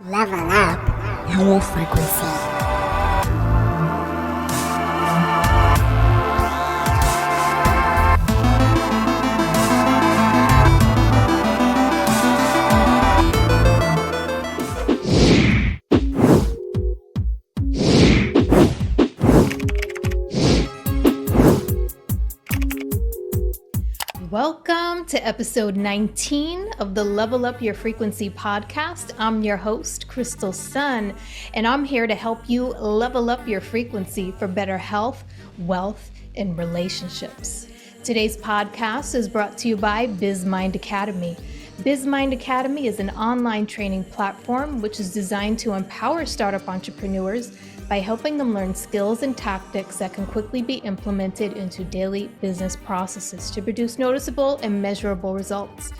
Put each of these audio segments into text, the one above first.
Level up your frequency. Welcome to episode 19 of the Level Up Your Frequency podcast. I'm your host, Crystal Sun, and I'm here to help you level up your frequency for better health, wealth, and relationships. Today's podcast is brought to you by BizMind Academy. BizMind Academy is an online training platform which is designed to empower startup entrepreneurs by helping them learn skills and tactics that can quickly be implemented into daily business processes to produce noticeable and measurable results.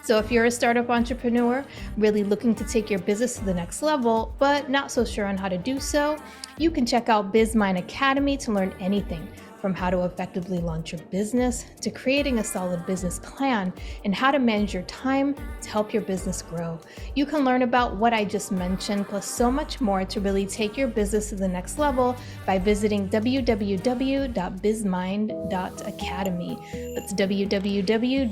So if you're a startup entrepreneur really looking to take your business to the next level, but not so sure on how to do so, you can check out BizMind Academy to learn anything from how to effectively launch your business to creating a solid business plan and how to manage your time to help your business grow. You can learn about what I just mentioned, plus so much more to really take your business to the next level by visiting www.bizmind.academy. That's www.B-I-Z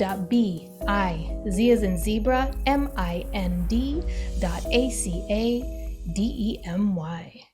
as in zebra, mind.academy.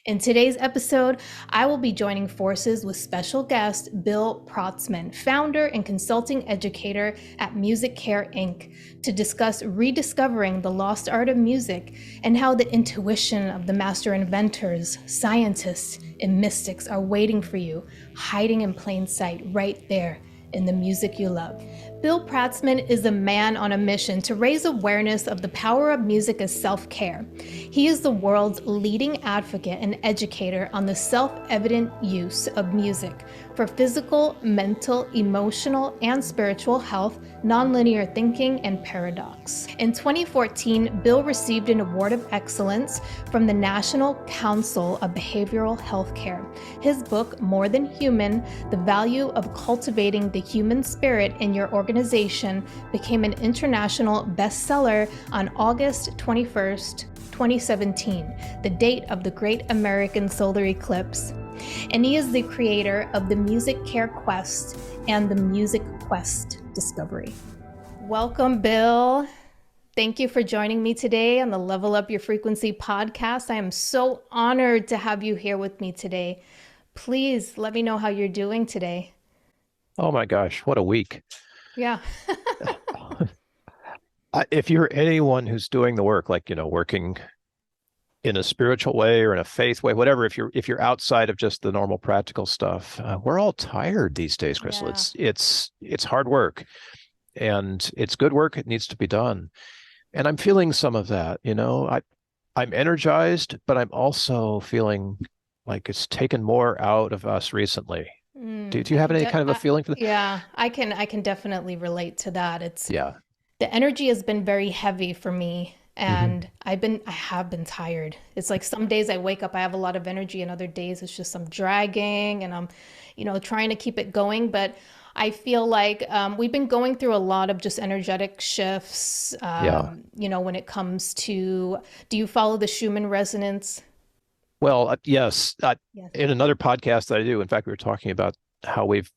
In today's episode, I will be joining forces with special guest Bill Protzmann, founder and consulting educator at Music Care Inc., to discuss rediscovering the lost art of music and how the intuition of the master inventors, scientists, and mystics are waiting for you, hiding in plain sight right there in the music you love. Bill Protzmann is a man on a mission to raise awareness of the power of music as self-care. He is the world's leading advocate and educator on the self-evident use of music for physical, mental, emotional, and spiritual health, nonlinear thinking, and paradox. In 2014, Bill received an Award of Excellence from the National Council of Behavioral Healthcare. His book, More Than Human: The Value of Cultivating the Human Spirit in Your Organization, became an international bestseller on August 21st, 2017, the date of the Great American Solar Eclipse. And he is the creator of the Music Care Quest and the Music Quest Discovery. Welcome, Bill. Thank you for joining me today on the Level Up Your Frequency podcast. I am so honored to have you here with me today. Please let me know how you're doing today. Oh my gosh, what a week. Yeah. If you're anyone who's doing the work, like, working in a spiritual way or in a faith way, whatever, if you're outside of just the normal practical stuff, we're all tired these days, Crystal. Yeah. It's hard work, and it's good work. It needs to be done. And I'm feeling some of that, I'm energized, but I'm also feeling like it's taken more out of us recently. Do you have any kind of a feeling for that? Yeah, I can definitely relate to that. Yeah. The energy has been very heavy for me, and I have been tired. It's like some days I wake up, I have a lot of energy, and other days it's just I'm dragging and I'm, trying to keep it going. But I feel like we've been going through a lot of just energetic shifts, when it comes to, do you follow the Schumann resonance? Well, yes. Yes. In another podcast that I do, in fact, we were talking about how we've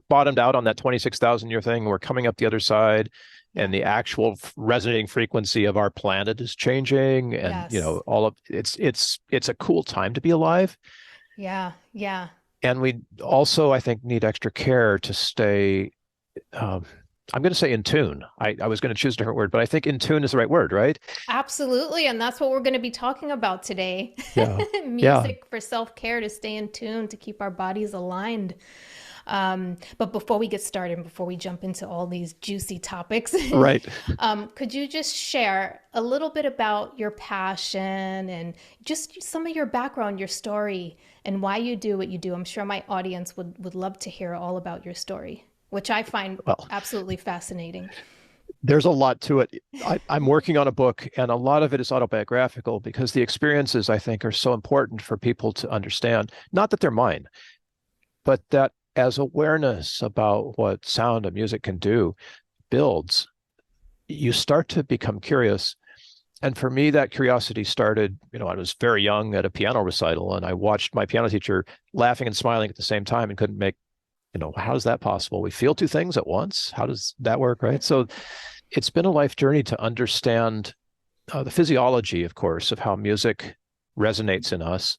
bottomed out on that 26,000 year thing. We're coming up the other side, and the actual resonating frequency of our planet is changing, and Yes. all of it's a cool time to be alive. Yeah. And we also, I think, need extra care to stay. I'm going to say in tune. I was going to choose a different word, but I think in tune is the right word, right? Absolutely. And that's what we're going to be talking about today. Yeah. Music for self-care, to stay in tune, to keep our bodies aligned. But before we get started, before we jump into all these juicy topics, Right. Could you just share a little bit about your passion and just some of your background, your story, and why you do what you do? I'm sure my audience would love to hear all about your story, which I find absolutely fascinating. There's a lot to it. I'm working on a book, and a lot of it is autobiographical because the experiences, I think, are so important for people to understand. Not that they're mine, but that as awareness about what sound and music can do builds, you start to become curious. And for me, that curiosity started, I was very young at a piano recital, and I watched my piano teacher laughing and smiling at the same time and couldn't make, how is that possible? We feel two things at once. How does that work, right? So it's been a life journey to understand the physiology, of course, of how music resonates in us.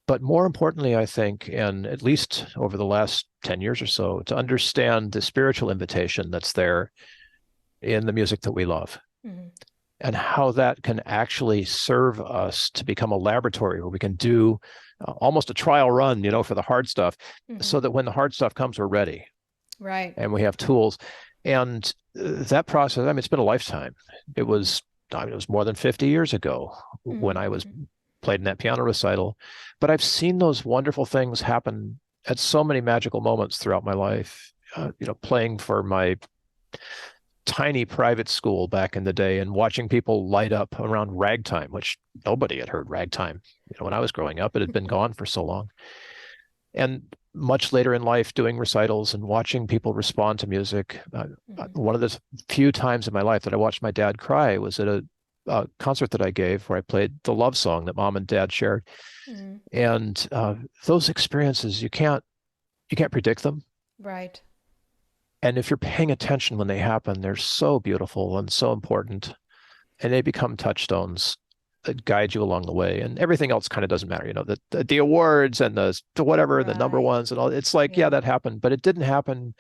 But more importantly, I think, and at least over the last 10 years or so, to understand the spiritual invitation that's there in the music that we love. Mm-hmm. And how that can actually serve us to become a laboratory where we can do almost a trial run, for the hard stuff, mm-hmm. so that when the hard stuff comes, we're ready. Right. And we have tools. And that process, it's been a lifetime. It was more than 50 years ago mm-hmm. when I was played in that piano recital. But I've seen those wonderful things happen at so many magical moments throughout my life, playing for my tiny private school back in the day and watching people light up around ragtime, which nobody had heard ragtime. When I was growing up, it had been gone for so long. And much later in life, doing recitals and watching people respond to music. Mm-hmm. One of the few times in my life that I watched my dad cry was at a concert that I gave where I played the love song that mom and dad shared. Mm-hmm. And those experiences, you can't predict them. Right. And if you're paying attention when they happen, they're so beautiful and so important. And they become touchstones that guide you along the way. And everything else kind of doesn't matter. The awards and the whatever, right. The number ones and all. It's like, yeah, that happened. But it didn't happen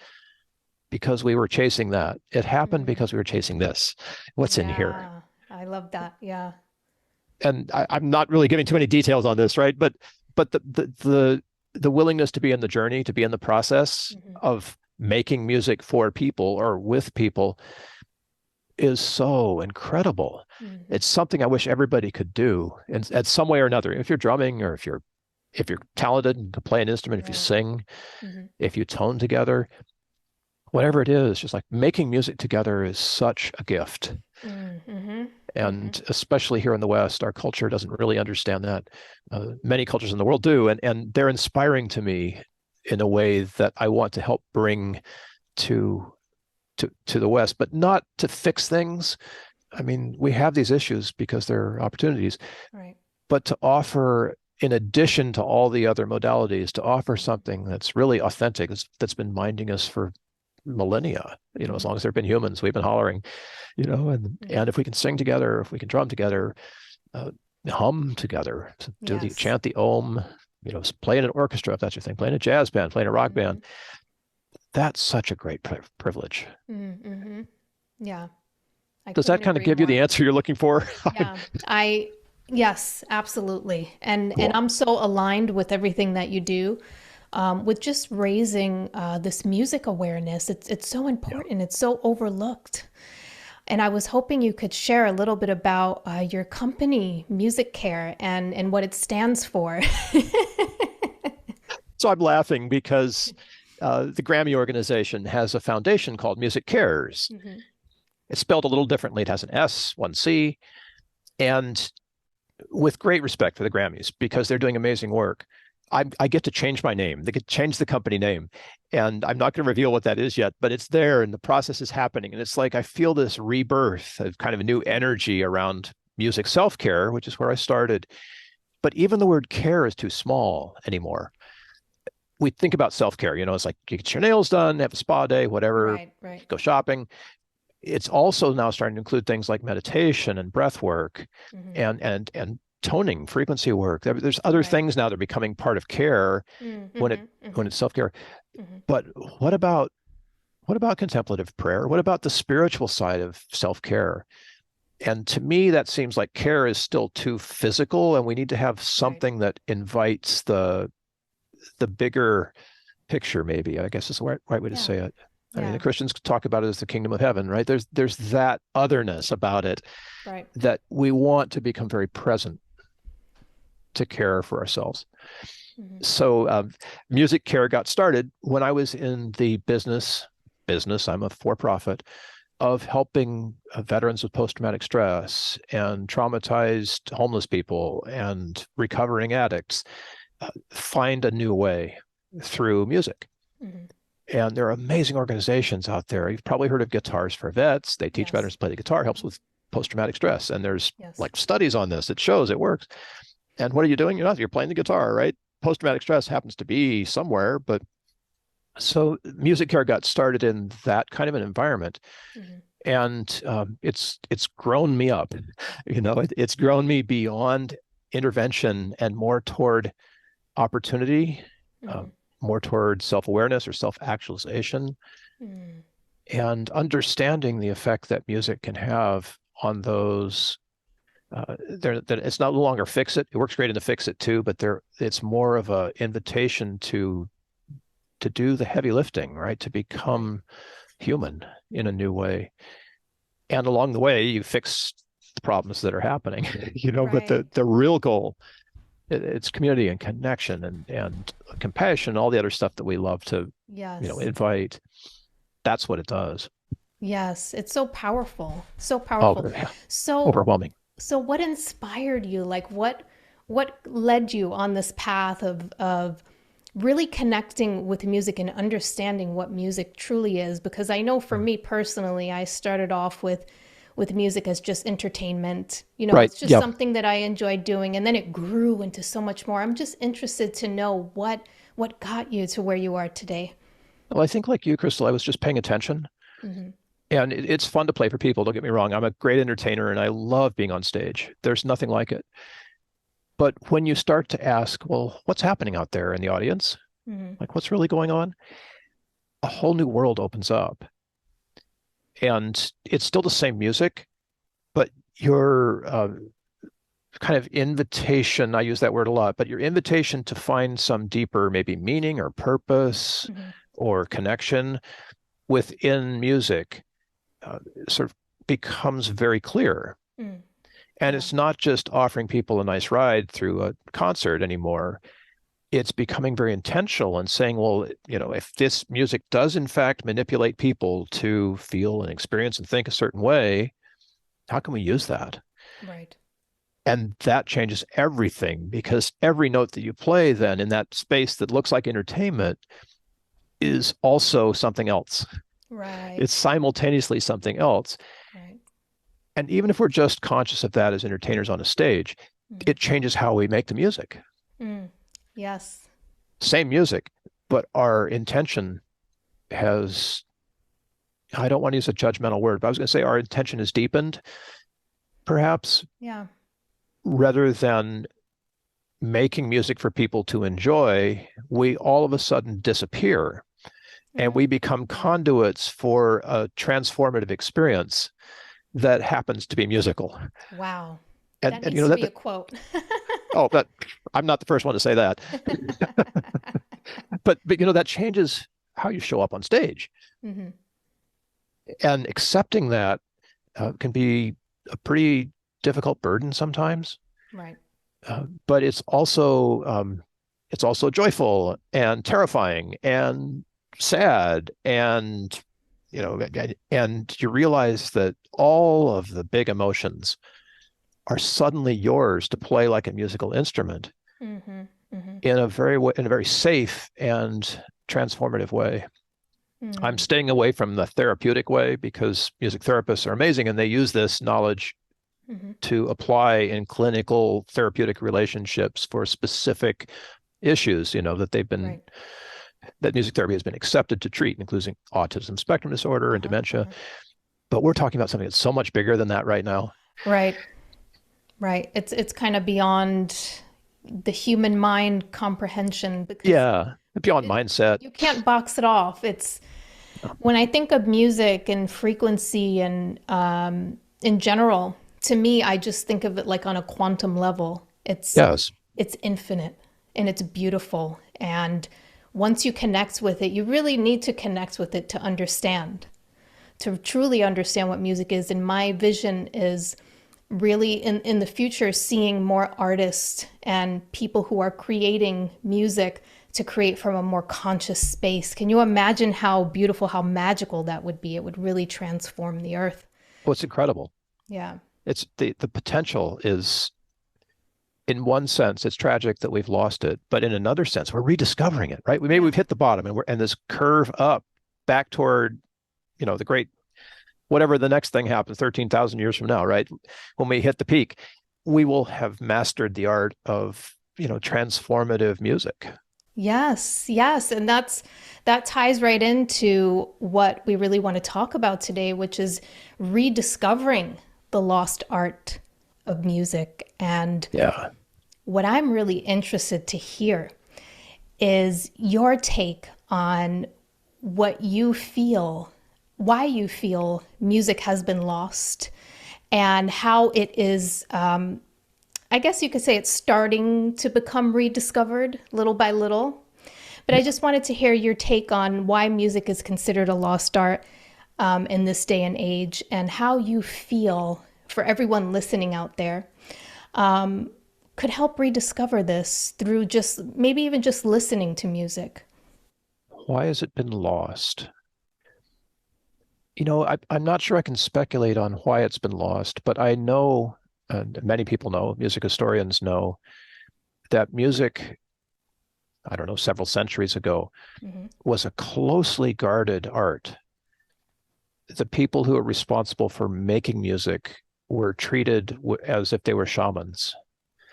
because we were chasing that. It happened mm-hmm. because we were chasing this. What's in here? I love that. Yeah. And I'm not really giving too many details on this, right? But the willingness to be in the journey, to be in the process mm-hmm. of making music for people or with people is so incredible. Mm-hmm. It's something I wish everybody could do in some way or another. If you're drumming or if you're talented and can play an instrument, right. If you sing, mm-hmm. if you tone together, whatever it is, just like making music together is such a gift. Mm-hmm. And mm-hmm. especially here in the West, our culture doesn't really understand that. Many cultures in the world do, and they're inspiring to me in a way that I want to help bring to the West, but not to fix things. We have these issues because they're opportunities, right. But to offer, in addition to all the other modalities, to offer something that's really authentic, that's been minding us for millennia. Mm-hmm. As long as there have been humans, we've been hollering, and mm-hmm. and if we can sing together, if we can drum together, hum together, chant the Om, play in an orchestra if that's your thing, play in a jazz band, play in a rock mm-hmm. band. That's such a great privilege. Mm-hmm. Yeah. Does that kind of give you the answer you're looking for? Yeah. Yes, absolutely. And cool. And I'm so aligned with everything that you do, with just raising this music awareness. It's so important. Yeah. It's so overlooked. And I was hoping you could share a little bit about your company, Music Care, and what it stands for. So I'm laughing because the Grammy organization has a foundation called Music Cares. Mm-hmm. It's spelled a little differently. It has an S, one C. And with great respect for the Grammys, because they're doing amazing work, I get to change my name. They get to change the company name. And I'm not going to reveal what that is yet, but it's there and the process is happening. And it's like I feel this rebirth of kind of a new energy around music self-care, which is where I started. But even the word care is too small anymore. We think about self-care, it's like you get your nails done, have a spa day, whatever, right. Go shopping. It's also now starting to include things like meditation and breath work mm-hmm. and toning, frequency work. There's other right. things now that are becoming part of care mm-hmm. when it's self-care. Mm-hmm. But what about contemplative prayer? What about the spiritual side of self-care? And to me, that seems like care is still too physical, and we need to have something right. that invites the bigger picture, maybe, I guess is the right way to say it. I mean, the Christians talk about it as the kingdom of heaven, right? There's that otherness about it right. that we want to become very present to care for ourselves. Mm-hmm. So Music Care got started when I was in the business, I'm a for-profit, of helping veterans with post-traumatic stress and traumatized homeless people and recovering addicts find a new way through music. Mm-hmm. And there are amazing organizations out there. You've probably heard of Guitars for Vets. They teach veterans to play the guitar, helps with post-traumatic stress. And there's Yes. like studies on this. It shows it works. And what are you doing? You're playing the guitar, right? Post-traumatic stress happens to be somewhere, but so music care got started in that kind of an environment. Mm-hmm. And it's grown me up. It's grown me beyond intervention and more toward opportunity, Mm-hmm. more toward self-awareness or self-actualization, Mm-hmm. and understanding the effect that music can have on those. That it's not no longer fix it. It works great in the fix it too, but it's more of an invitation to do the heavy lifting, right? To become human in a new way. And along the way, you fix the problems that are happening, but the real goal, it's community and connection and compassion, all the other stuff that we love to, invite. That's what it does. Yes, it's so powerful. So Oh, powerful. yeah. So Overwhelming. so what inspired you? Like what led you on this path of really connecting with music and understanding what music truly is? Because I know for me personally, I started off with music as just entertainment. Right. It's just Yeah. something that I enjoyed doing, and then it grew into so much more. I'm just interested to know what got you to where you are today. Well, I think like you, Crystal, I was just paying attention. Mm-hmm. And it's fun to play for people. Don't get me wrong. I'm a great entertainer and I love being on stage. There's nothing like it. But when you start to ask, well, what's happening out there in the audience? Mm-hmm. Like, what's really going on? A whole new world opens up. And it's still the same music, but your kind of invitation, I use that word a lot, but your invitation to find some deeper, maybe meaning or purpose Mm-hmm. or connection within music sort of becomes very clear. Mm. And Yeah. it's not just offering people a nice ride through a concert anymore. It's becoming very intentional and saying, well, if this music does in fact manipulate people to feel and experience and think a certain way, how can we use that? Right. And that changes everything, because every note that you play then in that space that looks like entertainment is also something else. Right. It's simultaneously something else. Right. And even if we're just conscious of that as entertainers on a stage, Mm. it changes how we make the music. Mm. Yes. Same music, but our intention has, I don't want to use a judgmental word, but I was going to say our intention is deepened, perhaps, Yeah. rather than making music for people to enjoy, we all of a sudden disappear and we become conduits for a transformative experience that happens to be musical. Wow. And, That and needs to be a quote. but I'm not the first one to say that. but that changes how you show up on stage. Mm-hmm. And accepting that can be a pretty difficult burden sometimes. Right. But it's also joyful and terrifying and sad, and and you realize that all of the big emotions are suddenly yours to play like a musical instrument. Mm-hmm. Mm-hmm. In a very safe and transformative way. Mm-hmm. I'm staying away from the therapeutic way, because music therapists are amazing and they use this knowledge Mm-hmm. to apply in clinical therapeutic relationships for specific issues, that they've been Right. that music therapy has been accepted to treat, including autism spectrum disorder and dementia. But we're talking about something that's so much bigger than that right now. Right. Right. It's kind of beyond the human mind comprehension, because Beyond mindset. you can't box it off. It's when I think of music and frequency and in general, to me, I just think of it like on a quantum level. It's infinite and it's beautiful. And once you connect with it, you really need to connect with it to understand, to truly understand what music is. And my vision is really in the future, seeing more artists and people who are creating music to create from a more conscious space. Can you imagine how beautiful, how magical that would be? It would really transform the earth. Well, it's incredible. Yeah. It's the potential is, in one sense, it's tragic that we've lost it, but in another sense, we're rediscovering it, right? We've hit the bottom, and this curve up back toward, the great whatever the next thing happens 13,000 years from now, right? When we hit the peak, we will have mastered the art of, transformative music. Yes, yes, and that ties right into what we really want to talk about today, which is rediscovering the lost art of music. And Yeah. what I'm really interested to hear is your take on what you feel, why you feel music has been lost, and how it is, I guess you could say it's starting to become rediscovered little by little. But I just wanted to hear your take on why music is considered a lost art in this day and age, and how you feel, for everyone listening out there, could help rediscover this through just maybe even just listening to music. Why has it been lost? I'm not sure I can speculate on why it's been lost, but I know, and many people know, music historians know, that music, I don't know, several centuries ago, Hmm. was a closely guarded art. The people who were responsible for making music were treated as if they were shamans.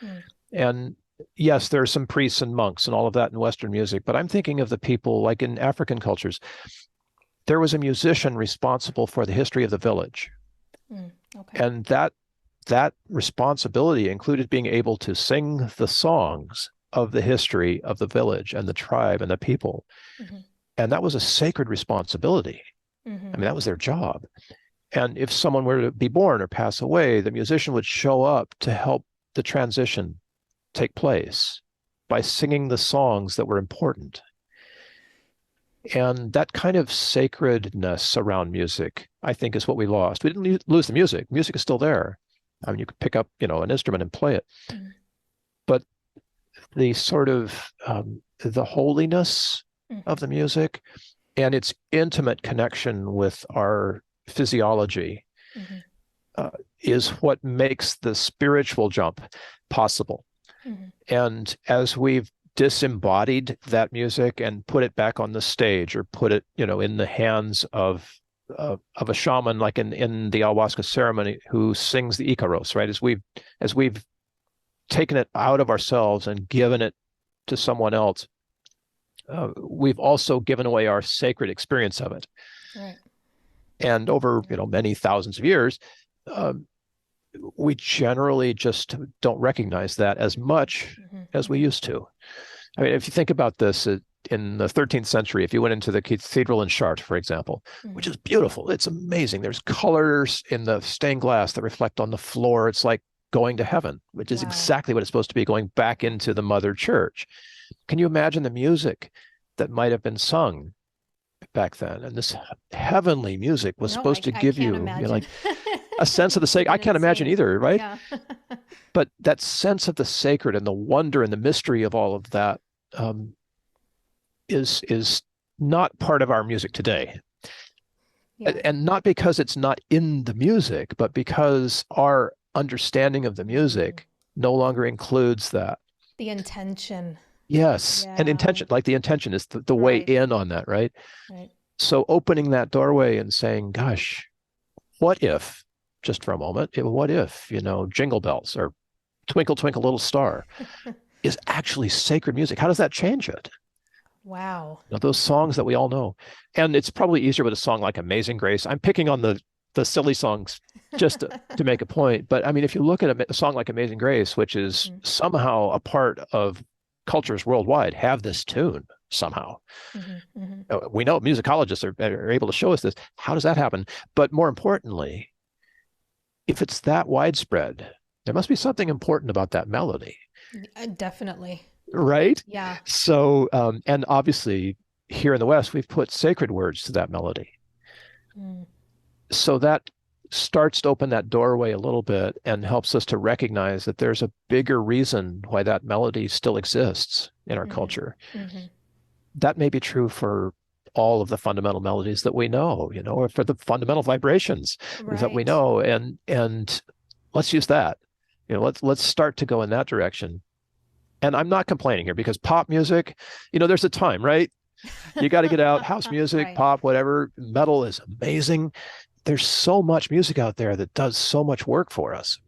Mm. And yes, there are some priests and monks and all of that in Western music, but I'm thinking of the people like in African cultures. There was a musician responsible for the history of the village. Mm. Okay. And that responsibility included being able to sing the songs of the history of the village and the tribe and the people. Hmm. And that was a sacred responsibility. I Hmm. mean, that was their job. And if someone were to be born or pass away, the musician would show up to help the transition take place by singing the songs that were important. And that kind of sacredness around music, I think, is what we lost. We didn't lose the music. Music is still there. I mean, you could pick up, an instrument and play it. Hmm. But the sort of the holiness of Hmm. the music and its intimate connection with our physiology Hmm. uh, is what makes the spiritual jump possible. Hmm. And as we've disembodied that music and put it back on the stage or put it, in the hands of a shaman, like in the ayahuasca ceremony, who sings the Icaros, right? As we've taken it out of ourselves and given it to someone else, we've also given away our sacred experience of it. Right. And over, many thousands of years, um, we generally just don't recognize that as much Hmm. as we Hmm. used to. I mean, if you think about this, in the 13th century, if you went into the cathedral in Chartres, for example, which Hmm. is beautiful, it's amazing. There's colors in the stained glass that reflect on the floor. It's like going to heaven, which is Wow. exactly what it's supposed to be, going back into the mother church. Can you imagine the music that might have been sung back then? And this heavenly music was No, I, supposed to I give can't you, imagine. like a sense of the Must have sacred. I been can't imagine insane. either, right? Yeah. But that sense of the sacred and the wonder and the mystery of all of that um, is not part of our music today. Yeah. And not because it's not in the music, but because our understanding of the Mm. music no longer includes that. The intention. Yes. And Yeah. intention, like the intention is the way Right. in on that, right? Right. So opening that doorway and saying, gosh, what if, just for a moment, what if, Jingle Bells or Twinkle, Twinkle, Little Star is actually sacred music? How does that change it? Wow. Those songs that we all know. And it's probably easier with a song like Amazing Grace. I'm picking on the silly songs just to make a point. But I mean, if you look at a song like Amazing Grace, which is Mm-hmm. somehow a part of cultures worldwide, have this tune somehow. Mm-hmm. Mm-hmm. We know musicologists are able to show us this. How does that happen? But more importantly, if it's that widespread, there must be something important about that melody, Definitely. right? Yeah. So, and obviously here in the West, we've put sacred words to that melody. Mm. So that starts to open that doorway a little bit and helps us to recognize that there's a bigger reason why that melody still exists in our Mm-hmm. culture. Mm-hmm. That may be true for all of the fundamental melodies that we know, or for the fundamental vibrations that we Right. know. And let's use that. Let's start to go in that direction. And I'm not complaining here because pop music, there's a time, right? You got to get out house music, Right. pop, whatever. Metal is amazing. there's so much music out there that does so much work for us.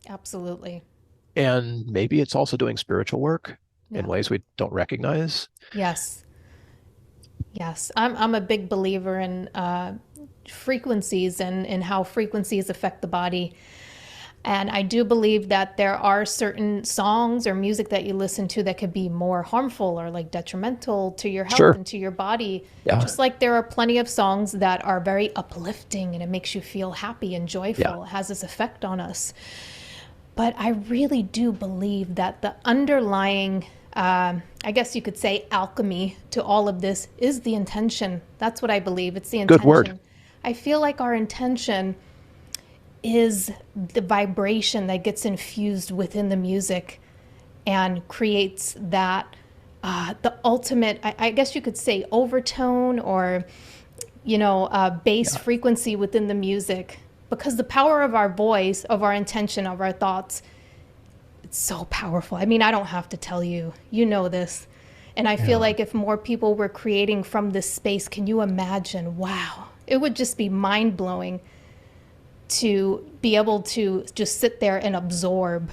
Absolutely. And maybe it's also doing spiritual work in Yeah. ways we don't recognize. Yes. Yes. I'm a big believer in frequencies and how frequencies affect the body. And I do believe that there are certain songs or music that you listen to that could be more harmful or like detrimental to your health Sure. and to your body. Yeah. Just like there are plenty of songs that are very uplifting and it makes you feel happy and Yeah. joyful. It has this effect on us. But I really do believe that the underlying, I guess you could say, alchemy to all of this is the intention. That's what I believe. It's the Good word. intention. I feel like our intention is the vibration that gets infused within the music and creates that the ultimate, I guess you could say, overtone or bass Yeah. frequency within the music, because the power of our voice, of our intention, of our thoughts, it's so powerful. I mean, I don't have to tell you, you know this. And I feel Yeah. like if more people were creating from this space, can you imagine? Wow, it would just be mind blowing to be able to just sit there and absorb,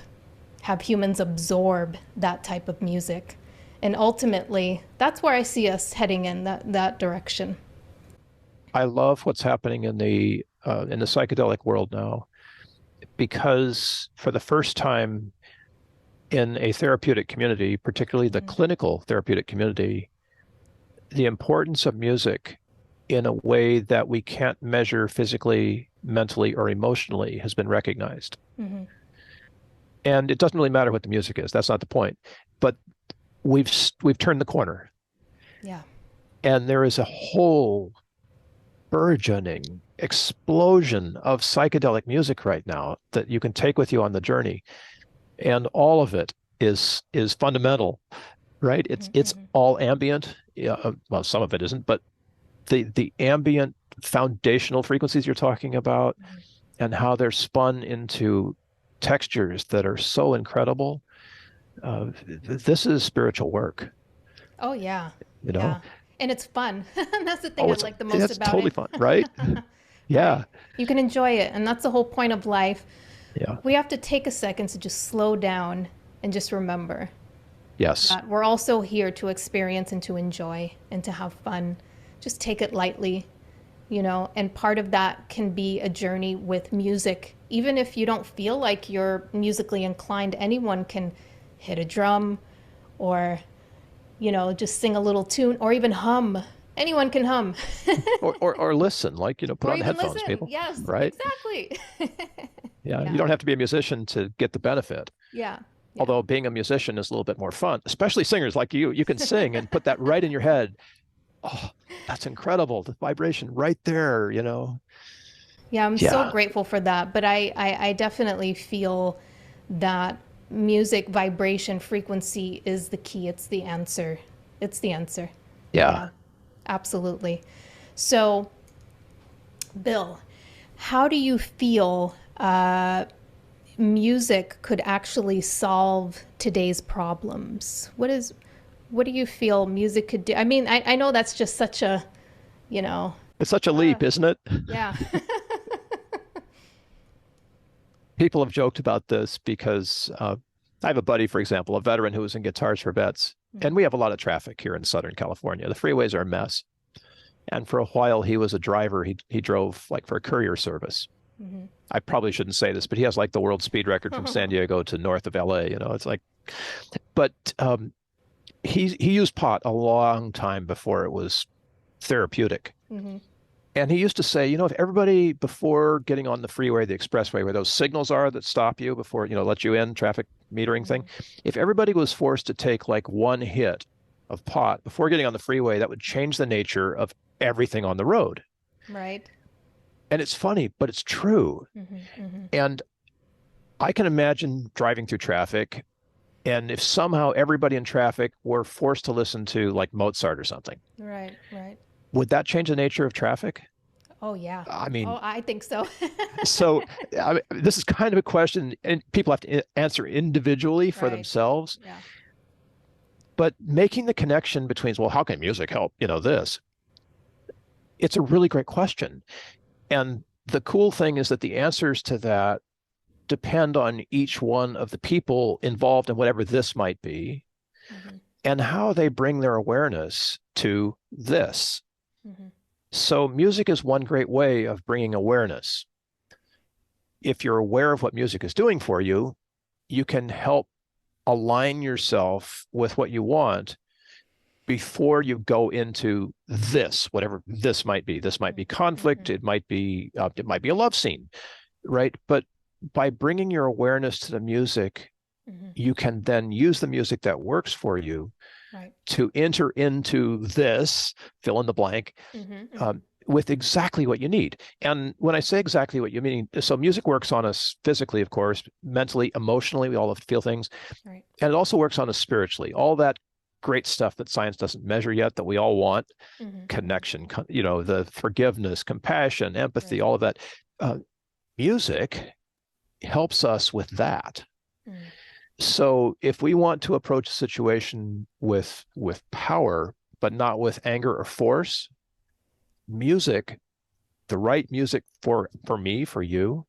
have humans absorb that type of music. And ultimately, that's where I see us heading in that direction. I love what's happening in the psychedelic world now, because for the first time in a therapeutic community, particularly the Mm-hmm. clinical therapeutic community, the importance of music in a way that we can't measure physically, mentally, or emotionally has been recognized. Mm-hmm. And it doesn't really matter what the music is. That's not the point. But we've turned the corner, Yeah. and there is a whole burgeoning explosion of psychedelic music right now that you can take with you on the journey, and all of it is fundamental, right? It's Mm-hmm. all ambient. Yeah, well, some of it isn't, but the ambient foundational frequencies you're talking about Mm-hmm. and how they're spun into textures that are so incredible. This is spiritual work, Oh yeah, you know? yeah, and it's fun. That's the thing Oh, I it's like the most it's about totally it. fun, right? Right, Yeah, you can enjoy it, and that's the whole point of life. yeah, We have to take a second to just slow down and just remember yes, that we're also here to experience and to enjoy and to have fun. Just take it lightly, and part of that can be a journey with music. Even if you don't feel like you're musically inclined, anyone can hit a drum or just sing a little tune or even hum. Anyone can hum. or listen, like, put Or on even headphones, listen. people, Yes, right? exactly. Yeah, you Yeah. don't have to be a musician to get the benefit. Yeah. Yeah. Although being a musician is a little bit more fun, especially singers like you can sing and put that right in your head. Oh, that's incredible. The vibration right there. Yeah, I'm so Yeah, grateful for that. But I definitely feel that music vibration frequency is the key. It's the answer. It's the answer. yeah. Yeah, absolutely. So, Bill, how do you feel music could actually solve today's problems? What do you feel music could do? I mean, I know that's just such a, you know, It's such a uh, leap, isn't it? yeah. People have joked about this because I have a buddy, for example, a veteran who was in Guitars for Vets, and Mhm. we have a lot of traffic here in Southern California. The freeways are a mess. And for a while, he was a driver. He drove like for a courier service. Mhm. I probably shouldn't say this, but he has like the world speed record from San Diego to north of LA. It's like, but he used pot a long time before it was therapeutic. Mhm. And he used to say, if everybody before getting on the freeway, the expressway, where those signals are that stop you before, let you in, traffic metering thing, Mhm. if everybody was forced to take like one hit of pot before getting on the freeway, that would change the nature of everything on the road. Right. And it's funny, but it's true. Mhm. Mhm. And I can imagine driving through traffic. And if somehow everybody in traffic were forced to listen to like Mozart or something, Right. Right. would that change the nature of traffic? Oh yeah. I Oh, mean, I think so. so this is kind of a question, and people have to answer individually for Right. themselves. Yeah. But making the connection between, well, how can music help? This, it's a really great question. And the cool thing is that the answers to that depend on each one of the people involved in whatever this might be, Mm-hmm. and how they bring their awareness to this. Mm-hmm. So music is one great way of bringing awareness. If you're aware of what music is doing for you, you can help align yourself with what you want before you go into this, whatever this might be. This might be conflict. Mm-hmm. It might be a love scene, right? But by bringing your awareness to the music, Mm-hmm. you can then use the music that works for you Right. to enter into this, fill in the blank, Mm-hmm. Mm-hmm. with exactly what you need. And when I say exactly what you mean, so music works on us physically, of course, mentally, emotionally, we all have to feel things. Right. And it also works on us spiritually. All that great stuff that science doesn't measure yet that we all want, Mm-hmm. connection, the forgiveness, compassion, empathy, Right. all of that. Music helps us with that. Mm. So if we want to approach a situation with power, but not with anger or force, music, the right music for me, for you,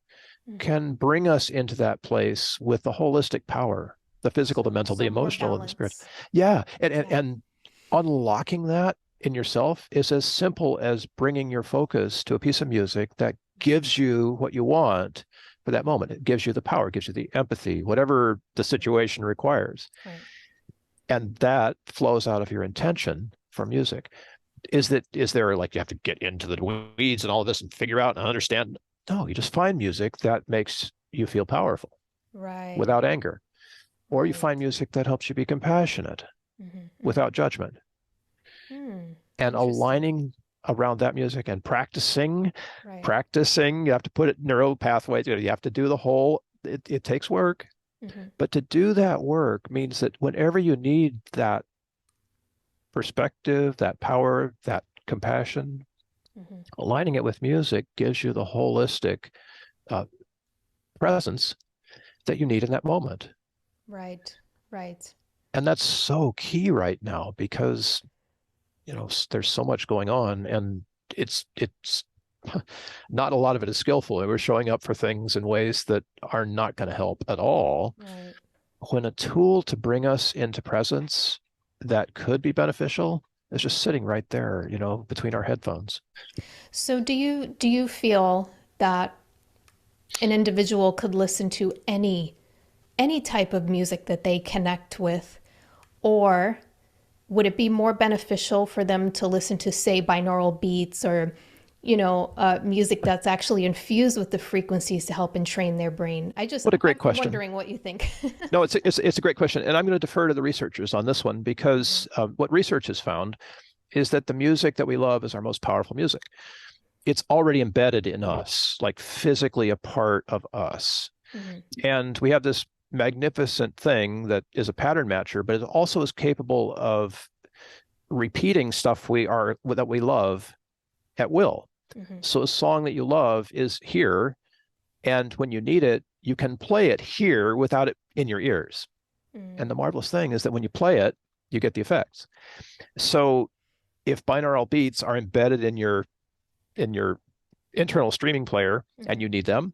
Mm. can bring us into that place with the holistic power, the physical, the mental, the So more emotional, and the spirit. balance. Yeah. And, Yeah. and unlocking that in yourself is as simple as bringing your focus to a piece of music that gives you what you want for that moment. It gives you the power, gives you the empathy, whatever the situation requires. Right. And that flows out of your intention for music. Is there like you have to get into the weeds and all of this and figure out and understand? No, you just find music that makes you feel powerful Right. without anger. Or you Right. find music that helps you be compassionate Mm-hmm. without judgment. Mm. And Interesting. aligning around that music and practicing, Right. you have to put it neural pathways, you have to do the whole, it takes work. Mm-hmm. But to do that work means that whenever you need that perspective, that power, that compassion, Mm-hmm. aligning it with music gives you the holistic uh, presence that you need in that moment. Right. Right. And that's so key right now because, there's so much going on, and it's not a lot of it is skillful. We're showing up for things in ways that are not going to help at all. Right. When a tool to bring us into presence that could be beneficial is just sitting right there, between our headphones. So do you feel that an individual could listen to any type of music that they connect with, or would it be more beneficial for them to listen to, say, binaural beats or music that's actually infused with the frequencies to help entrain their brain? What a great I'm question. wondering what you think. No, it's a great question, and I'm going to defer to the researchers on this one because what research has found is that the music that we love is our most powerful music. It's already embedded in us, like physically a part of us. Mm-hmm. And we have this magnificent thing that is a pattern matcher, but it also is capable of repeating stuff that we love at will. Mm-hmm. So a song that you love is here, and when you need it, you can play it here without it in your ears. And the marvelous thing is that when you play it, you get the effects. So if binaural beats are embedded in your internal streaming player and you need them,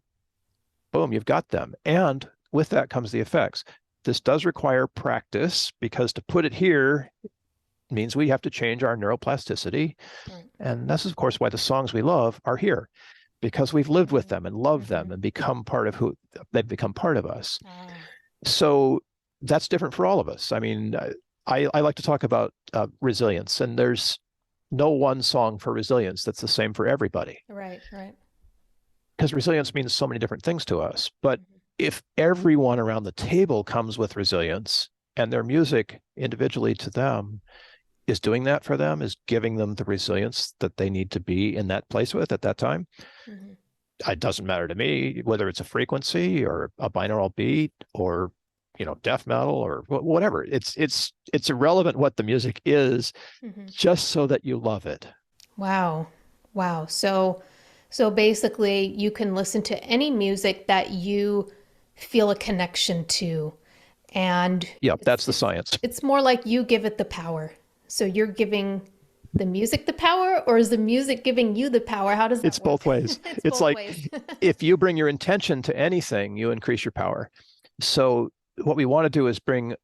boom, you've got them. And with that comes the effects. This does require practice because to put it here means we have to change our neuroplasticity. Right. And this is, of course, why the songs we love are here, because we've lived with them and loved them and become part of who they've become part of us. Ah. So that's different for all of us. I mean, I like to talk about resilience, and there's no one song for resilience that's the same for everybody. Right. Right. Because resilience means so many different things to us. But if everyone around the table comes with resilience and their music individually to them is doing that for them, is giving them the resilience that they need to be in that place with at that time, Mm-hmm. it doesn't matter to me whether it's a frequency or a binaural beat or death metal or whatever. It's irrelevant what the music is, Mm-hmm. just so that you love it. Wow. Wow. So basically you can listen to any music that you feel a connection to. And Yeah, that's the science. it's more like you give it the power. So you're giving the music the power, or is the music giving you the power? How does It's that both work? ways. It's It's both like ways. if you bring your intention to anything, you increase your power. So what we want to do is bring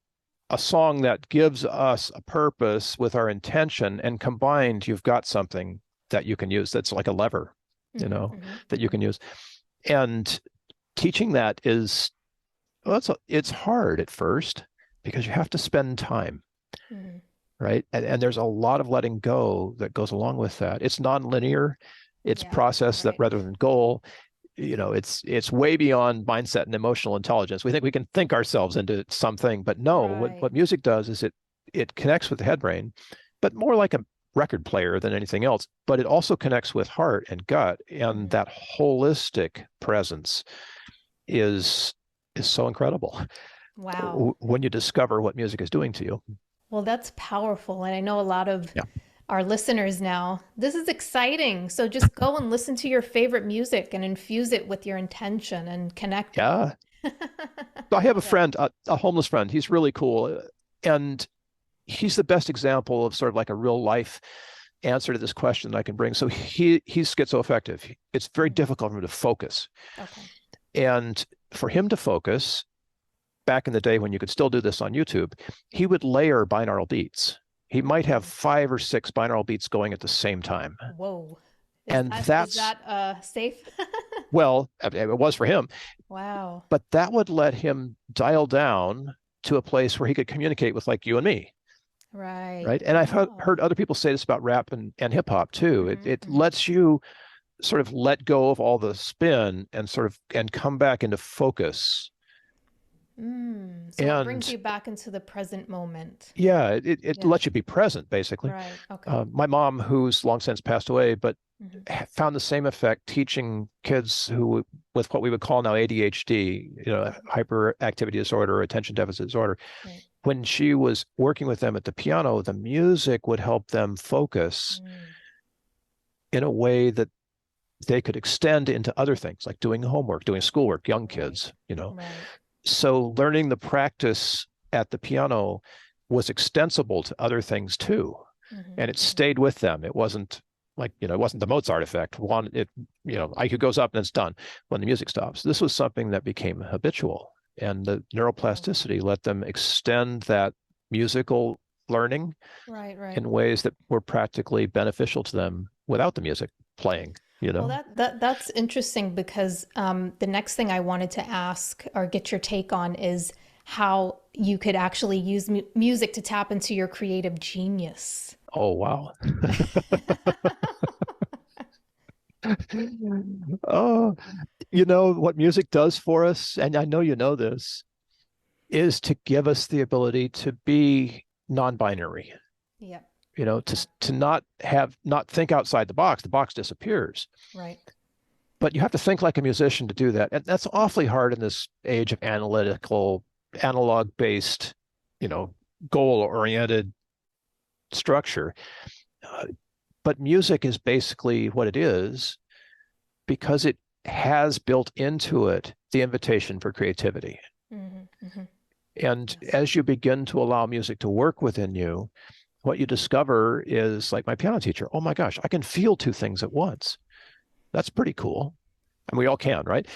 a song that gives us a purpose with our intention, and combined, you've got something that you can use that's like a lever, that you can use. And teaching that is, well, it's hard at first because you have to spend time, Mhm. right? And there's a lot of letting go that goes along with that. It's nonlinear, it's Yeah, process that right. rather than goal. It's way beyond mindset and emotional intelligence. We think we can think ourselves into something, but no, Right. what music does is it connects with the head brain, but more like a record player than anything else. But it also connects with heart and gut, and Mhm. that holistic presence is is so incredible Wow. when you discover what music is doing to you. Well, that's powerful. And I know a lot of Yeah. our listeners now. This is exciting. So just go and listen to your favorite music and infuse it with your intention and connect it. Yeah. I I have a love it. friend, a homeless friend. He's really cool. And he's the best example of sort of like a real life answer to this question that I can bring. So he's schizoaffective. It's very Mhm. difficult for him to focus. Okay. And for him to focus, back in the day when you could still do this on YouTube, he would layer binaural beats. He might have Mm. 5 or 6 binaural beats going at the same time. Whoa. And Is that's, that safe? well, it was for him, Wow. but that would let him dial down to a place where he could communicate with like you and me. Right. Right. And I've Wow. heard other people say this about rap and hip hop too. It, Hmm. it Hmm. lets you sort of let go of all the spin and sort of and come back into focus. So it brings And you back into the present moment. yeah, it Yeah. lets you be present, basically. Right. Okay. My mom, who's long since passed away, but Hmm. found the same effect teaching kids who with what we would call now ADHD, hyperactivity disorder or attention deficit disorder. Right. When she was working with them at the piano, the music would help them focus Mm. in a way that they could extend into other things like doing homework, doing schoolwork, young Right. kids. Right. So learning the practice at the piano was extensible to other things too. Hmm. And it Hmm. stayed with them. It wasn't like, it wasn't the Mozart effect. IQ goes up and it's done when the music stops. This was something that became habitual. And the Wow. neuroplasticity let them extend that musical learning Right. Right. in ways that were practically beneficial to them without the music playing. Well, that's interesting because the next thing I wanted to ask or get your take on is how you could actually use music to tap into your creative genius. Oh, wow. Oh, what music does for us, and I know you know this, is to give us the ability to be non-binary, Yep. to not think outside the box. The box disappears. Right. But you have to think like a musician to do that. And that's awfully hard in this age of analog-based, you know, goal-oriented structure. Uh, but music is basically what it is because it has built into it the invitation for creativity. Hmm. Hmm. And Yes. as you begin to allow music to work within you, what you discover is like my piano teacher, oh my gosh, I can feel 2 things at once. That's pretty cool. And we all can, right?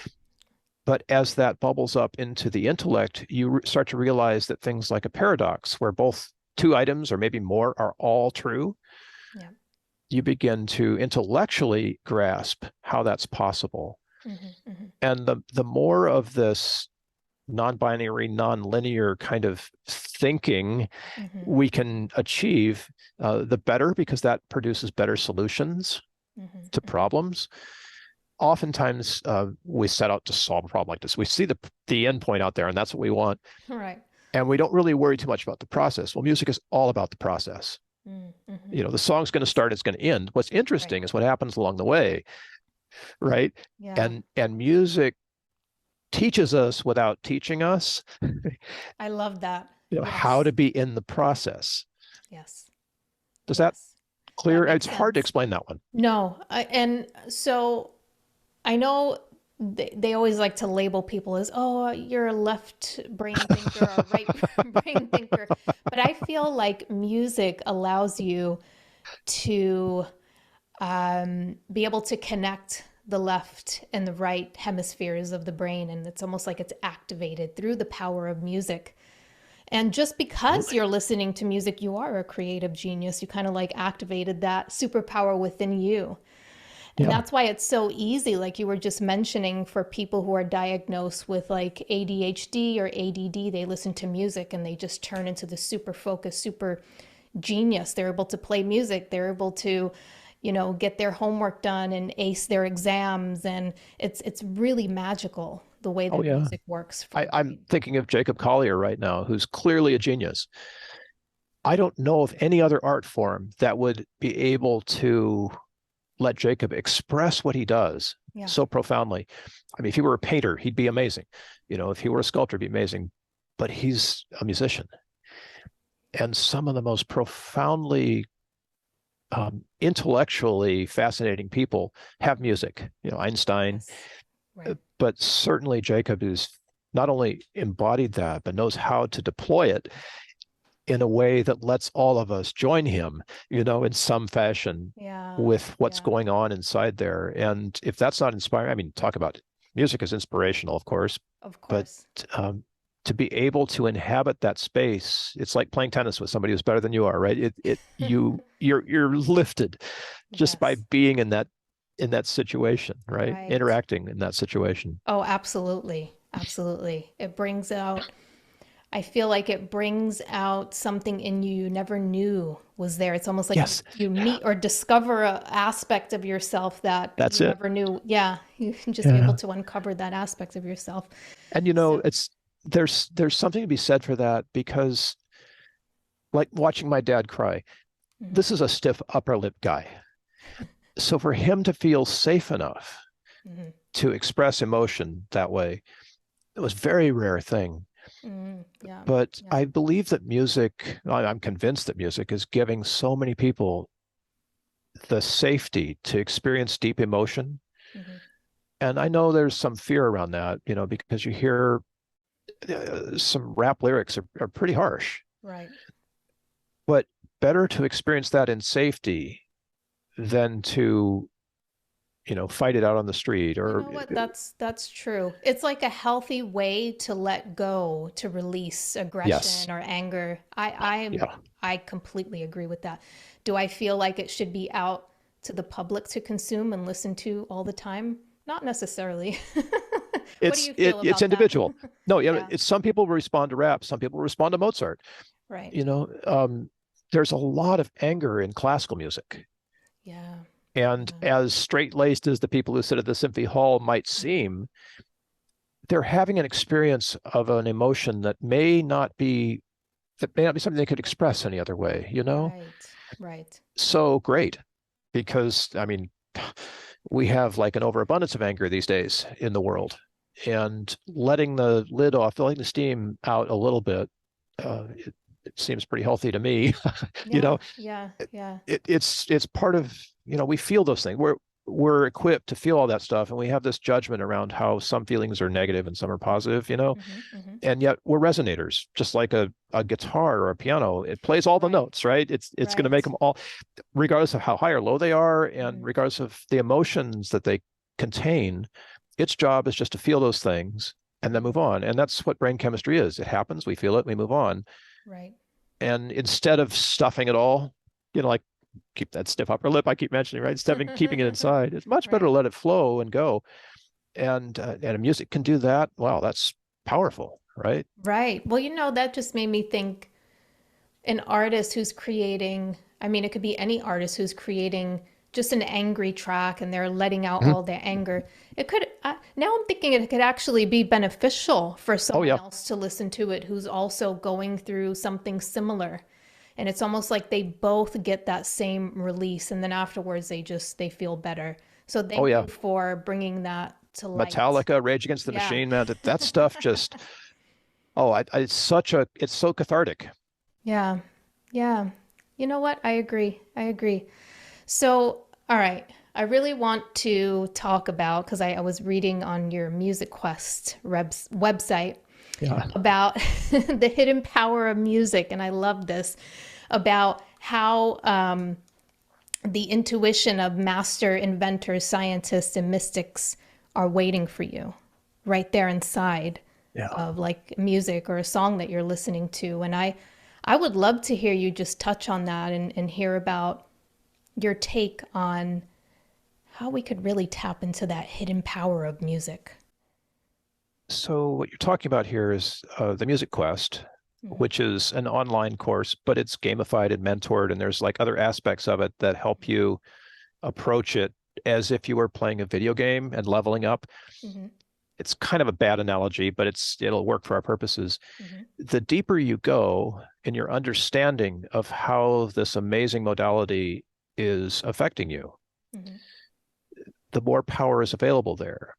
But as that bubbles up into the intellect, you start to realize that things like a paradox, where both 2 items or maybe more are all true, Yeah. you begin to intellectually grasp how that's possible. Hmm. Hmm. And the more of this non-binary, non-linear kind of thinking Hmm. we can achieve, the better, because that produces better solutions Hmm. to Hmm. problems. Oftentimes, we set out to solve a problem like this. We see the end point out there, and that's what we want. Right. And we don't really worry too much about the process. Well, music is all about the process. Mm-hmm. The song's going to start, it's going to end. What's Right. interesting is what happens along the way, right? Yeah. And music teaches us without teaching us, I love that. how Yes. to be in the process. Yes. Does that Yes. That clear? It's makes hard to sense. explain that one. No, and so I know they always like to label people as, oh, you're a left brain thinker or right brain thinker. But I feel like music allows you to be able to connect the left and the right hemispheres of the brain. And it's almost like it's activated through the power of music. And just because Absolutely. you're listening to music, you are a creative genius. You kind of like activated that superpower within you. And Yeah. that's why it's so easy, like you were just mentioning, for people who are diagnosed with like ADHD or ADD, they listen to music and they just turn into the super focused, super genius. They're able to play music. They're able to, get their homework done and ace their exams. And it's really magical the way Oh that yeah. music works for the I'm brain. thinking of Jacob Collier right now, who's clearly a genius. I don't know of any other art form that would be able to let Jacob express what he does Yeah. so profoundly. I mean, if he were a painter, he'd be amazing. If he were a sculptor, he'd be amazing. But he's a musician. And some of the most profoundly intellectually fascinating people have music. Einstein, Yes. Right. but certainly Jacob is not only embodied that, but knows how to deploy it in a way that lets all of us join him, in some fashion Yeah. with what's Yeah. going on inside there. And if that's not inspiring, I mean, talk about music is inspirational, of course, Of but course. um, to be able to inhabit that space, it's like playing tennis with somebody who's better than you are, right? You're lifted just by Yes. being in that situation, right? Right. Interacting in that situation. Oh, absolutely. Absolutely. It brings out, I feel like it brings out something in you you never knew was there. It's almost like Yes, you meet or discover a aspect of yourself that that's you it. never knew. Yeah, you can just be able Yeah. to uncover that aspect of yourself. And So, it's there's something to be said for that because like watching my dad cry, mhm, this is a stiff upper lip guy. So for him to feel safe enough mhm, to express emotion that way, it was a very rare thing. yeah, But yeah, I believe that I'm convinced that music is giving so many people the safety to experience deep emotion. mhm, And I know there's some fear around that, because you hear some rap lyrics are pretty harsh, right. but better to experience that in safety than to, fight it out on the street You or know what? That's true. It's like a healthy way to let go, to release yes. aggression or anger. Yeah. I completely agree with that. Do I feel like it should be out to the public to consume and listen to all the time? Not necessarily. What do It's you it, feel it's about that? individual. No, Yeah, it's some people respond to rap, some people respond to Mozart. right. You know, there's a lot of anger in classical music. Yeah, And yeah. as straight-laced as the people who sit at the symphony hall might Mhm. seem, they're having an experience of an emotion that may not be something they could express any other way. Right, right. So great because I mean, we have like an overabundance of anger these days in the world, and letting the lid off, letting the steam out a little bit, it seems pretty healthy to me. you Yeah, know, yeah, yeah. it's part of we feel those things. We're equipped to feel all that stuff, and we have this judgment around how some feelings are negative and some are positive. Hmm, hmm. And yet we're resonators, just like a guitar or a piano. It plays all the Right, notes, right? It's going to make right. them all, regardless of how high or low they are, and Mm, regardless of the emotions that they contain. Its job is just to feel those things and then mm, move on. And that's what brain chemistry is. It happens, we feel it, we move on. right. And instead of stuffing it all, like keep that stiff upper lip I keep mentioning, right? Instead of keeping it inside, it's much better to Right. let it flow and go. And music can do that. Wow, that's powerful, right? Right. Well, that just made me think an artist who's creating, I mean, it could be any artist who's creating just an angry track and they're letting out Mhm. all their anger. It could, now I'm thinking it could actually be beneficial for Oh someone yeah. else to listen to it who's also going through something similar. And it's almost like they both get that same release and then afterwards they feel better. So Oh thank yeah. you for bringing that to light. Metallica, Rage Against the Yeah. Machine, man, that stuff just, it's so cathartic. Yeah. Yeah. You know what? I agree. I agree. So, all right. I really want to talk about, because I was reading on your Music Quest website Yeah. about the hidden power of music. And I love this about how the intuition of master inventors, scientists, and mystics are waiting for you right there inside Yeah. of like music or a song that you're listening to. And I would love to hear you just touch on that and hear about your take on how we could really tap into that hidden power of music. So what you're talking about here is the Music Quest, Mhm. which is an online course, but it's gamified and mentored, and there's like other aspects of it that help you approach it as if you were playing a video game and leveling up. Mhm. It's kind of a bad analogy, but it'll work for our purposes. Mhm. The deeper you go in your understanding of how this amazing modality is affecting you, Mhm. the more power is available there.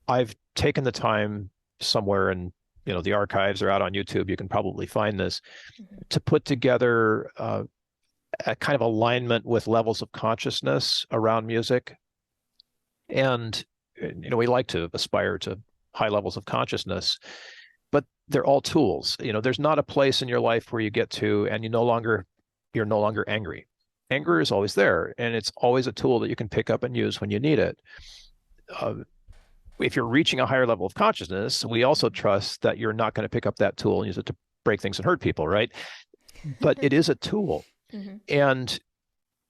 I've taken the time somewhere, and the archives are out on YouTube. You can probably find this, Mhm. to put together a kind of alignment with levels of consciousness around music. And we like to aspire to high levels of consciousness, but they're all tools. There's not a place in your life where you get to and you're no longer angry. Anger is always there, and it's always a tool that you can pick up and use when you need it. Uh, if you're reaching a higher level of consciousness, we also trust that you're not going to pick up that tool and use it to break things and hurt people, right? But it is a tool. Mhm. And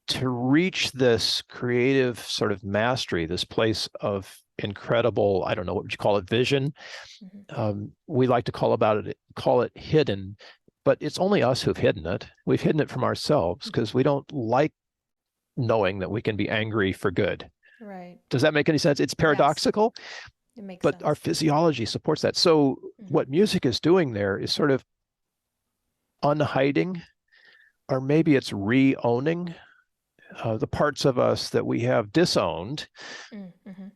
to reach this creative sort of mastery, this place of incredible, I don't know, what would you call it, vision? Mhm. We like to call it hidden, but it's only us who've hidden it. We've hidden it from ourselves because we don't like knowing that we can be angry for good. Right. Does that make any sense? It's Yes, paradoxical, it makes but our sense. physiology supports that. So Mhm. what music is doing there is sort of unhiding, or maybe it's re-owning the parts of us that we have disowned Mhm.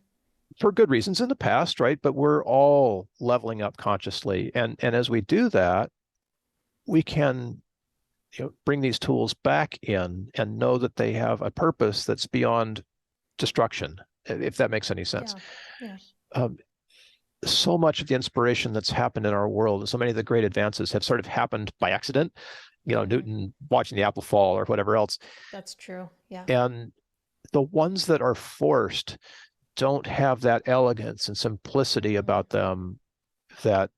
for good reasons in the past, right? But we're all leveling up consciously, and as we do that, we can bring these tools back in and know that they have a purpose that's beyond destruction, if that makes any sense. Yeah. Yeah. Um, so much of the inspiration that's happened in our world and so many of the great advances have sort of happened by accident. Mhm. Newton watching the apple fall or whatever else. That's true. Yeah. And the ones that are forced don't have that elegance and simplicity Mhm. about them that,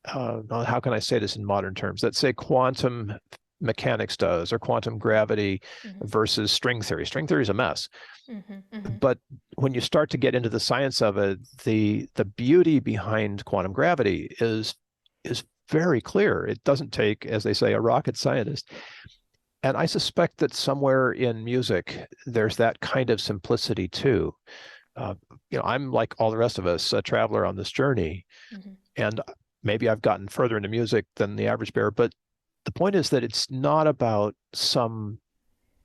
how can I say this in modern terms, that say quantum mechanics does, or quantum gravity Mhm. versus string theory. String theory is a mess. Mhm. Mhm. But when you start to get into the science of it, the beauty behind quantum gravity is very clear. It doesn't take, as they say, a rocket scientist. And I suspect that somewhere in music, there's that kind of simplicity too. Uh, I'm like all the rest of us, a traveler on this journey, Mhm. and maybe I've gotten further into music than the average bear. But the point is that it's not about some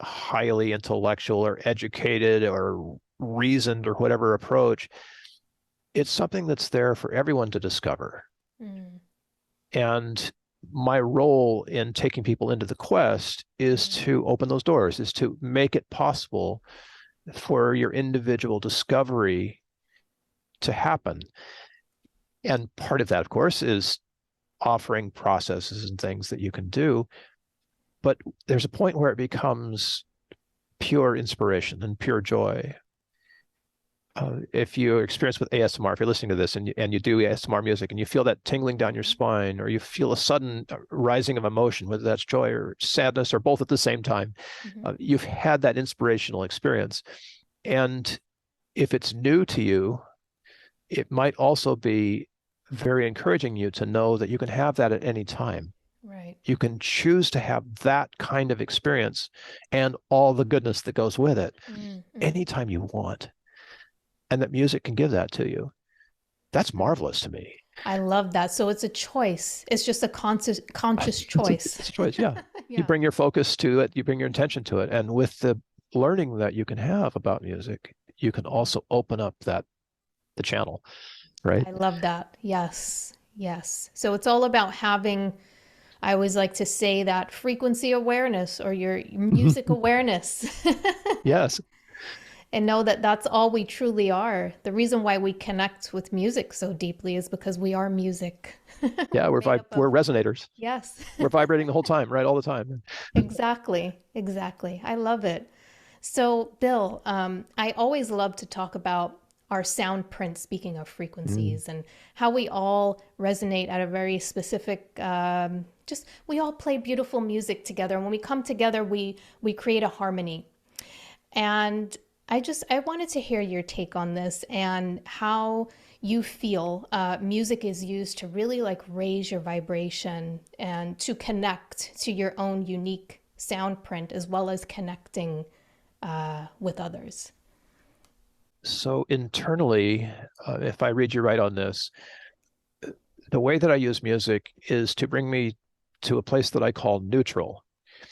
highly intellectual or educated or reasoned or whatever approach. It's something that's there for everyone to discover. Mhm. And my role in taking people into the quest is Mhm. to open those doors, is to make it possible for your individual discovery to happen. And part of that, of course, is offering processes and things that you can do. But there's a point where it becomes pure inspiration and pure joy. If you experience with ASMR, if you're listening to this and you do ASMR music and you feel that tingling down your Mhm. spine, or you feel a sudden rising of emotion, whether that's joy or sadness or both at the same time, Mhm. you've had that inspirational experience. And if it's new to you, it might also be very encouraging you to know that you can have that at any time. Right. You can choose to have that kind of experience and all the goodness that goes with it Mhm. anytime you want, and that music can give that to you. That's Mhm. marvelous to me. I love that. So it's a choice. It's just a conscious It's a, choice. it's a choice. Yeah. You Yeah. bring your focus to it, you bring your intention to it. And with the learning that you can have about music, you can Mhm. also open up the channel, right? I love that. Yes. Yes. So it's all about having, I always like to say that frequency awareness or your music awareness. Yes. and know that that's all we truly are. The reason why we connect with music so deeply is because we are music. Yeah, We're made up we're of, resonators. yes. We're vibrating the whole time, right? All the time. Exactly, exactly. I love it. So, Bill, I always love to talk about our sound print, speaking of Mm. frequencies, and how we all resonate at a very specific, just we all play beautiful music together. And when we come together, we create a harmony. And I wanted to hear your take on this and how you feel music is used to really like raise your vibration and to connect to your own unique sound print as well as connecting with others. So internally, if I read you right on this, the way that I use music is to bring me to a place that I call neutral.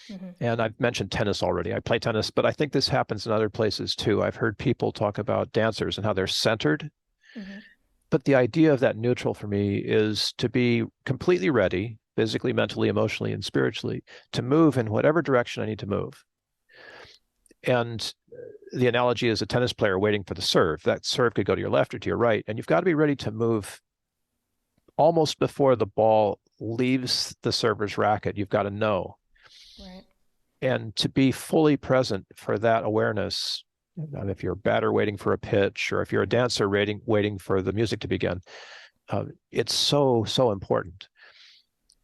Mm-hmm. And I've mentioned tennis already. I play tennis, but I think this happens in other places too. I've heard people talk about dancers and how they're centered. Mm-hmm. But the idea of that neutral for me is to be completely ready, physically, mentally, emotionally, and spiritually, to move in whatever direction I need to move. And the analogy is a tennis player waiting for the serve. That serve could go to your left or to your right, and you've got to be ready to move almost before the ball leaves the server's racket. You've got to know. Right. And to be fully present for that awareness, if you're a batter waiting for a pitch, or if you're a dancer waiting for the music to begin, it's so, so important.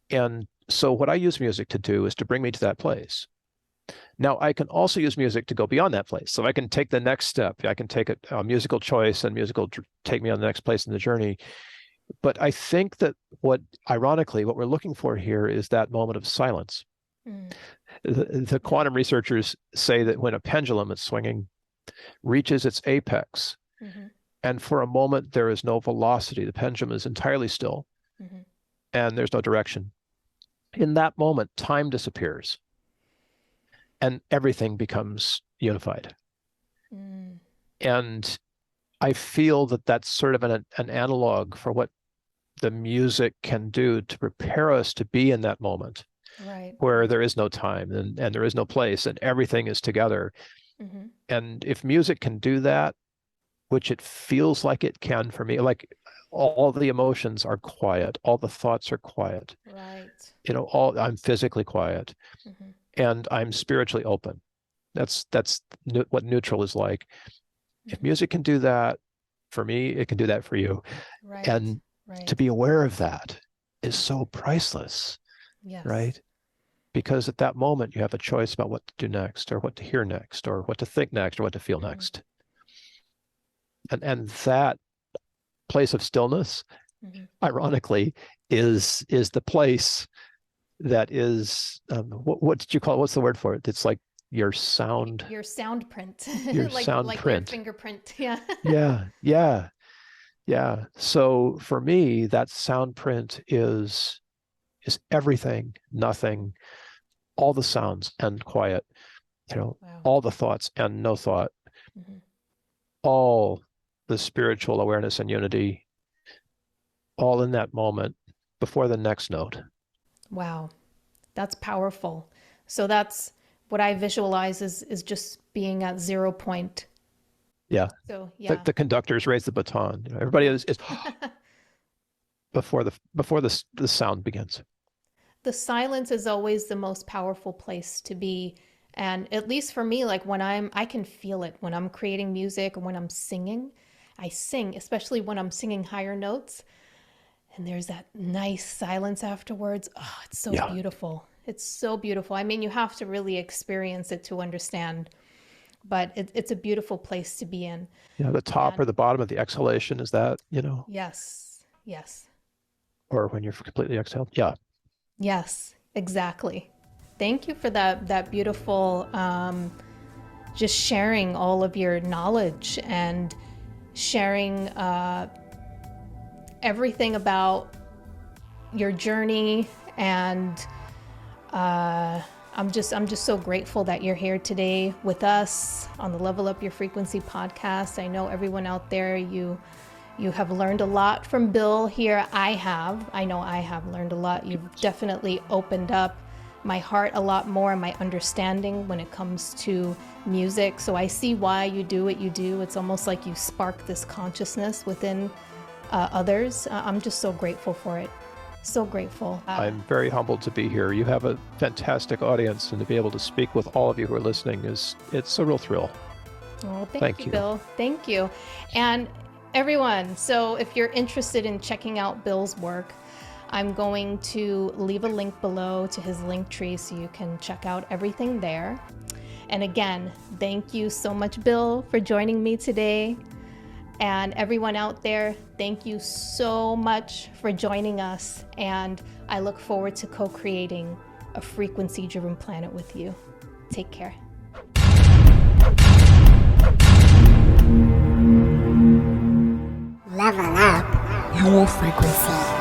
And so what I use music to do is to bring me to that place. Now, I can also use music to go beyond that place. So I can take the next step. I can take a musical choice and musical take me on the next place in the journey. But I think that ironically, what we're looking for here is that moment of silence. Mm. The quantum researchers say that when a pendulum that's swinging reaches its apex, Mm-hmm. and for a moment there is no velocity, the pendulum is entirely still, Mm-hmm. and there's no direction. In that moment, time disappears, and everything becomes unified. Mm. And I feel that that's sort of an analog for what the music can do to prepare us to be in that moment Right. where there is no time and there is no place and everything is together. Mm-hmm. And if music can do that, which it feels like it can for me, like all the emotions are quiet, all the thoughts are quiet, Right. I'm physically quiet Mm-hmm. and I'm spiritually open. That's what neutral is like. If Mm-hmm. music can do that for me, it can do that for you. Right. And Right. to be aware of that is so priceless, Yes. right? Because at that moment, you have a choice about what to do next, or what to hear next, or what to think next, or what to feel Mm-hmm. next. And that place of stillness, Mm-hmm. ironically, is the place that is what did you call it? What's the word for it? It's like your sound Print, your like sound your print. fingerprint. Yeah. Yeah. So for me, that sound print is everything, nothing, all the sounds and quiet, Wow. all the thoughts and no thought, Mm-hmm. all the spiritual awareness and unity, all in that moment before the next note. Wow. That's powerful. So that's what I visualize is just being at 0 point. Yeah. So yeah. The conductors raise the baton. Everybody is before the sound begins. The silence is always the most powerful place to be. And at least for me, like I can feel it when I'm creating music or when I'm singing. I sing, especially when I'm singing higher notes. And there's that nice silence afterwards. Oh, it's so Yeah. beautiful. It's so beautiful. I mean, you have to really experience it to understand, but it's a beautiful place to be in. The top And or the bottom of the exhalation is that, yes, yes, or when you're completely exhaled. Yeah. yes, exactly. Thank you for that beautiful, just sharing all of your knowledge and sharing everything about your journey. And I'm just so grateful that you're here today with us on the Level Up Your Frequency podcast. I know everyone out there, you have learned a lot from Bill here. I know I have learned a lot. You've definitely opened up my heart a lot more and my understanding when it comes to music. So I see why you do what you do. It's almost like you spark this consciousness within others. I'm just so grateful for it. So grateful. I'm very humbled to be here. You have a fantastic audience, and to be able to speak with all of you who are listening it's a real thrill. Oh, thank you, Bill. Thank you. And everyone, so if you're interested in checking out Bill's work, I'm going to leave a link below to his link tree so you can check out everything there. And again, thank you so much, Bill, for joining me today. And everyone out there, thank you so much for joining us. And I look forward to co-creating a frequency-driven planet with you. Take care. Level up your frequency.